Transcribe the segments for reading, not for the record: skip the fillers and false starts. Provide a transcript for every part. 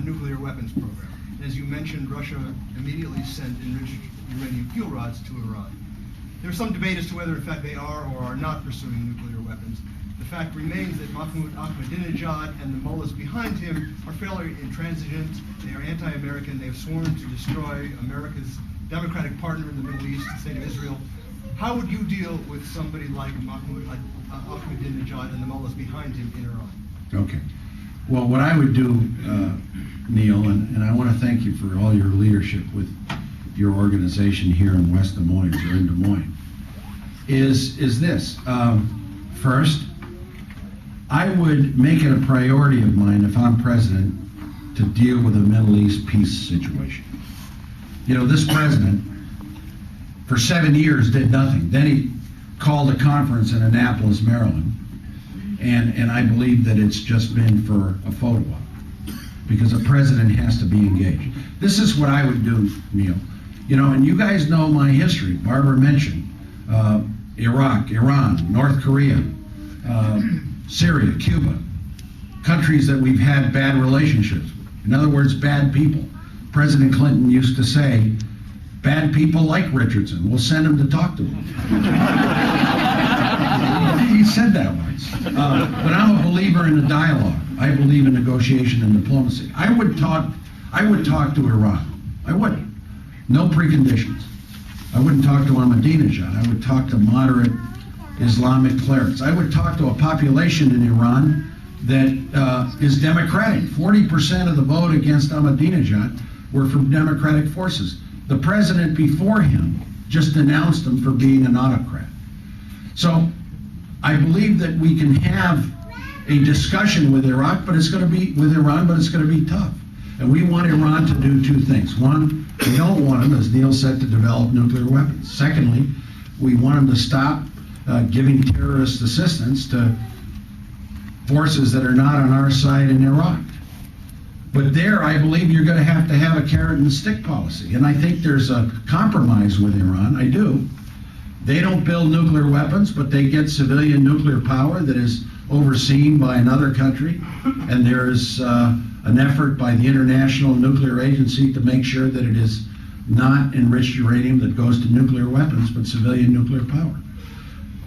nuclear weapons program. As you mentioned, Russia immediately sent enriched uranium fuel rods to Iran. There's some debate as to whether, in fact, they are or are not pursuing nuclear weapons. The fact remains that Mahmoud Ahmadinejad and the mullahs behind him are fairly intransigent. They are anti-American. They have sworn to destroy America's democratic partner in the Middle East, the state of Israel. How would you deal with somebody like Mahmoud Ahmadinejad and the mullahs behind him in Iran? Okay. Well, what I would do, Neil, and I want to thank you for all your leadership with your organization here in West Des Moines, or in Des Moines, is this. First, I would make it a priority of mine, if I'm president, to deal with the Middle East peace situation. You know, this president, for 7 years, did nothing. Then he called a conference in Annapolis, Maryland, and I believe that it's just been for a photo op, because a president has to be engaged. This is what I would do, Neil. You know, and you guys know my history. Barbara mentioned Iraq, Iran, North Korea, Syria, Cuba, countries that we've had bad relationships with. In other words, bad people. President Clinton used to say, bad people like Richardson, we'll send him to talk to him. He said that once. But I'm a believer in a dialogue. I believe in negotiation and diplomacy. I would talk to Iran. I would. No preconditions. I wouldn't talk to Ahmadinejad. I would talk to moderate Islamic clerics. I would talk to a population in Iran that is democratic. 40% of the vote against Ahmadinejad were from democratic forces. The president before him just denounced him for being an autocrat. So I believe that we can have a discussion with Iraq, but it's going to be with Iran, but it's going to be tough. And we want Iran to do two things. One, we don't want them, as Neil said, to develop nuclear weapons. Secondly, we want them to stop giving terrorist assistance to forces that are not on our side in Iraq. But there, I believe you're going to have a carrot and stick policy. And I think there's a compromise with Iran. I do. They don't build nuclear weapons, but they get civilian nuclear power that is overseen by another country. And there is an effort by the International Nuclear Agency to make sure that it is not enriched uranium that goes to nuclear weapons, but civilian nuclear power.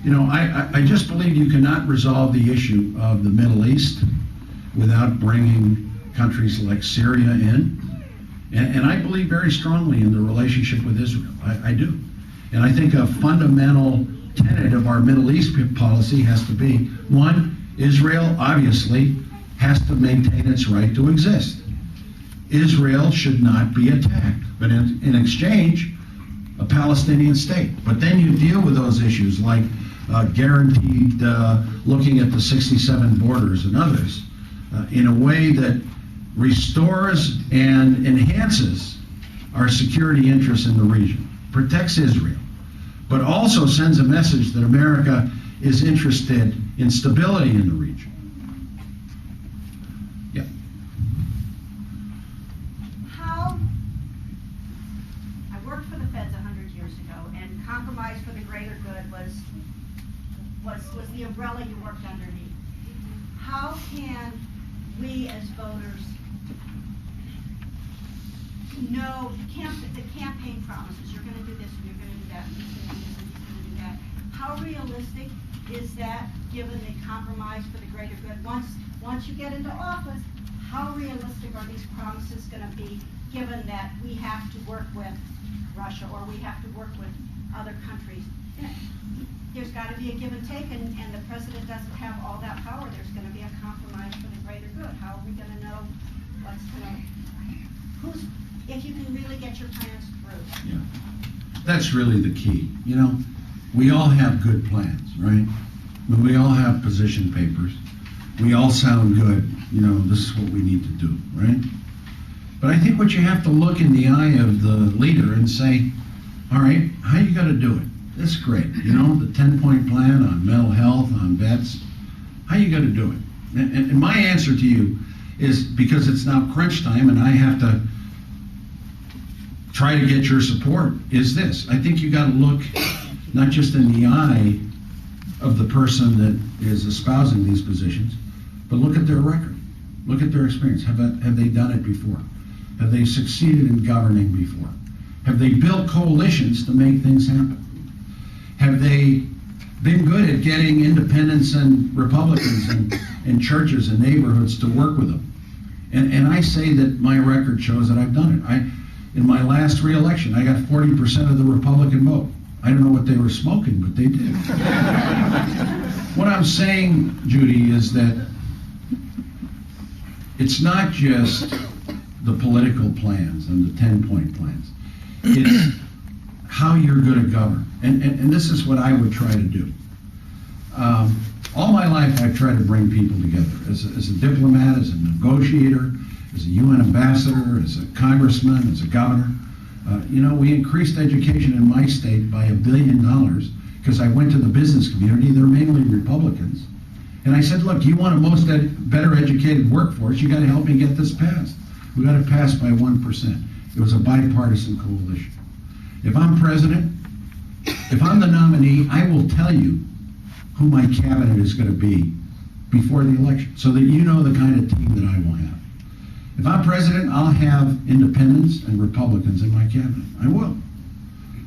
You know, I just believe you cannot resolve the issue of the Middle East without bringing countries like Syria in. And I believe very strongly in the relationship with Israel. I do. And I think a fundamental tenet of our Middle East policy has to be, one, Israel obviously has to maintain its right to exist. Israel should not be attacked, but in exchange, a Palestinian state. But then you deal with those issues like guaranteed looking at the 67 borders and others in a way that restores and enhances our security interests in the region, protects Israel, but also sends a message that America is interested in stability in the region. Yeah. I worked for the feds 100 years ago, and compromise for the greater good was the umbrella you worked underneath. How can we as voters know the campaign promises, you're going to do this and you're going to do that and you're going to do this and you're going to do that? How realistic is that given the compromise for the greater good? Once you get into office, how realistic are these promises going to be given that we have to work with Russia or we have to work with other countries? There's got to be a give and take, and the president doesn't have all that power. There's going to be a compromise for the greater good. How are we going to know what's going to, if you can really get your plans through? Yeah, that's really the key. You know, we all have good plans, right? We all have position papers. We all sound good. You know, this is what we need to do, right? But I think what you have to look in the eye of the leader and say, all right, how you got to do it? That's great. You know, the 10-point plan on mental health, on vets, how you got to do it? And my answer to you is, because it's now crunch time and I have to try to get your support, is this. I think you got to look not just in the eye of the person that is espousing these positions, but look at their record. Look at their experience. Have they done it before? Have they succeeded in governing before? Have they built coalitions to make things happen? Have they been good at getting independents and Republicans and churches and neighborhoods to work with them? And I say that my record shows that I've done it. In my last re-election, I got 40% of the Republican vote. I don't know what they were smoking, but they did. What I'm saying, Judy, is that it's not just the political plans and the 10-point plans. It's how you're going to govern. And this is what I would try to do. All my life, I've tried to bring people together. As a diplomat, as a negotiator, as a UN ambassador, as a congressman, as a governor. We increased education in my state by $1 billion because I went to the business community. They're mainly Republicans. And I said, look, you want a better educated workforce, you got to help me get this passed. We got it passed by 1%. It was a bipartisan coalition. If I'm president, if I'm the nominee, I will tell you who my cabinet is going to be before the election so that you know the kind of team that I will have. If I'm president, I'll have independents and Republicans in my cabinet. I will.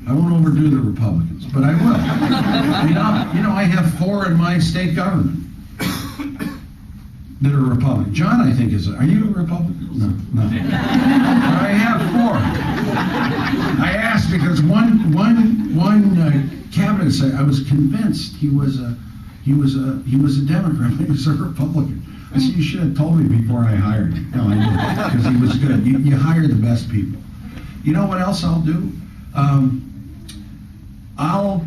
I won't overdo the Republicans, but I will. I have 4 in my state government that are Republican. John, I think, are you a Republican? No. But I have 4. I asked because one cabinet said I was convinced he was a Democrat, he was a Republican. I said, you should have told me before I hired him. No, I didn't, because he was good. You hire the best people. You know what else I'll do? I'll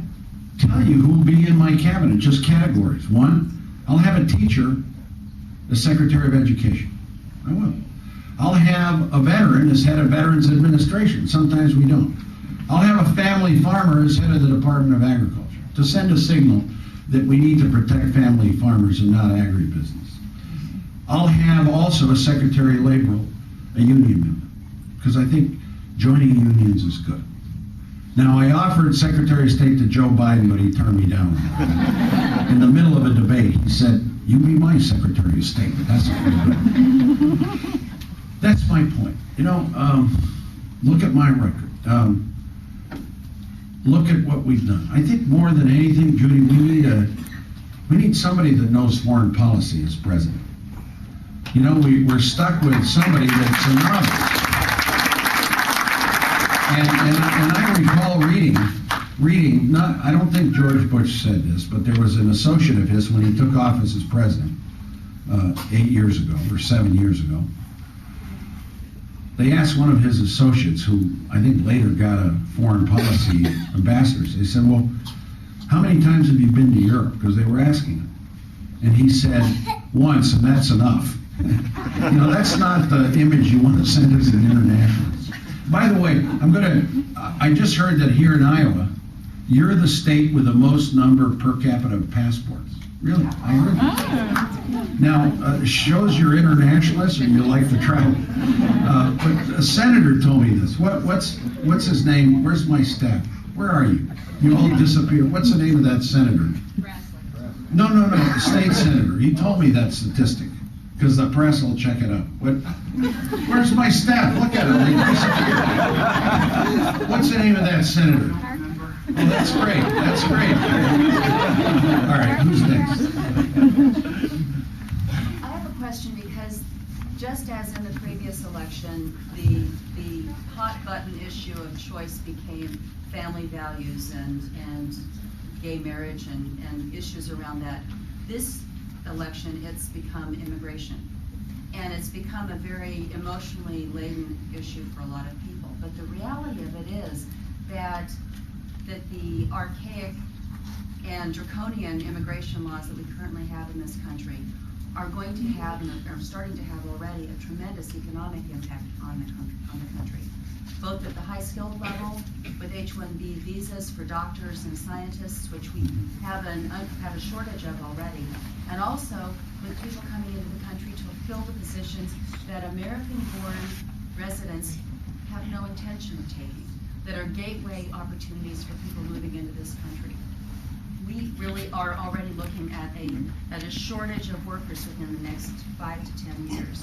tell you who will be in my cabinet, just categories. 1, I'll have a teacher as Secretary of Education. I will. I'll have a veteran as head of Veterans Administration. Sometimes we don't. I'll have a family farmer as head of the Department of Agriculture to send a signal that we need to protect family farmers and not agribusiness. I'll have also a Secretary of Labor, a union member, because I think joining unions is good. Now, I offered Secretary of State to Joe Biden, but he turned me down. In the middle of a debate, he said, you be my Secretary of State. That's good. That's my point. Look at my record. Look at what we've done. I think more than anything, Judy, we need somebody that knows foreign policy as president. We're stuck with somebody that's a novice. And I recall reading, I don't think George Bush said this, but there was an associate of his when he took office as president 8 years ago, or 7 years ago. They asked one of his associates, who I think later got a foreign policy ambassador, they said, well, how many times have you been to Europe? Because they were asking him. And he said, once, and that's enough. That's not the image you want to send as an internationalist. By the way, I just heard that here in Iowa, you're the state with the most number per capita of passports. Really? I heard that. Now, shows you're internationalist and you like to travel. But a senator told me this. What's his name? Where's my staff? Where are you? You all disappeared. What's the name of that senator? No, the state senator. He told me that statistic, because the press will check it out. Where's my staff? Look at them. They disappeared. What's the name of that senator? Oh, that's great. That's great. All right, who's next? I have a question, because just as in the previous election, the hot button issue of choice became family values and gay marriage and issues around that. This election, it's become immigration. And it's become a very emotionally laden issue for a lot of people. But the reality of it is that the archaic and draconian immigration laws that we currently have in this country are going to have, and are starting to have already, a tremendous economic impact on the country. Both at the high skilled level, with H-1B visas for doctors and scientists, which we have a shortage of already, and also with people coming into the country to fill the positions that American-born residents have no intention of taking, that are gateway opportunities for people moving into this country. We really are already looking at a shortage of workers within the next 5 to 10 years.